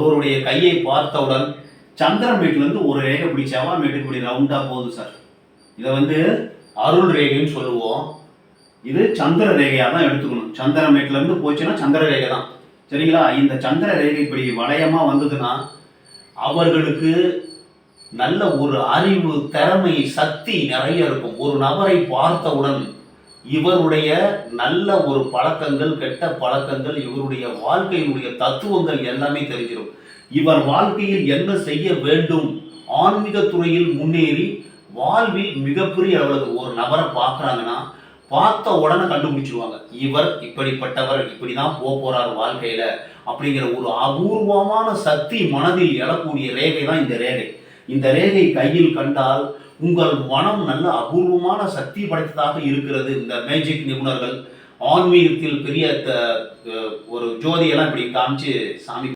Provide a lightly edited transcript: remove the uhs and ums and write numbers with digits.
ஒருவருடைய கையை பார்த்தவுடன் சந்திரமேட்டிலேருந்து ஒரு ரேகை இப்படி செவ்வாய் மேட்டுக்கு இப்படி ரவுண்டாக போகுது சார். இதை வந்து அருள் ரேகைன்னு சொல்லுவோம். இது சந்திர ரேகையாக தான் எடுத்துக்கணும். சந்திரமேட்டிலேருந்து போச்சுன்னா சந்திர ரேகை தான், சரிங்களா? இந்த சந்திர ரேகை இப்படி வளையமாக வந்ததுன்னா அவர்களுக்கு நல்ல ஒரு அறிவு, திறமை, சக்தி நிறைய இருக்கும். ஒரு நபரை பார்த்தவுடன் இவருடைய நல்ல ஒரு பழக்கங்கள், கெட்ட பழக்கங்கள், இவருடைய வாழ்க்கையினுடைய தத்துவங்கள் எல்லாமே தெரிஞ்சிடும். இவர் வாழ்க்கையில் என்ன செய்ய வேண்டும், ஆன்மீக துறையில் முன்னேறி வாழ்வில் மிகப்பெரிய அளவுக்கு ஒரு நபரை பார்க்குறாங்கன்னா பார்த்த உடனே கண்டுபிடிச்சிருவாங்க. இவர் இப்படிப்பட்டவர், இப்படிதான் போறார் வாழ்க்கையில அப்படிங்கிற ஒரு அபூர்வமான சக்தி மனதில் எழக்கூடிய ரேகை தான் இந்த ரேகை. இந்த ரேகை கையில் கண்டால் உங்கள் மனம் நல்ல அபூர்வமான சக்தி படைத்ததாக இருக்கிறது. இந்த மேஜிக் நிபுணர்கள் ஆன்மீகத்தில் பெரிய ஒரு ஜோதியெல்லாம் இப்படி காமிச்சு சாமி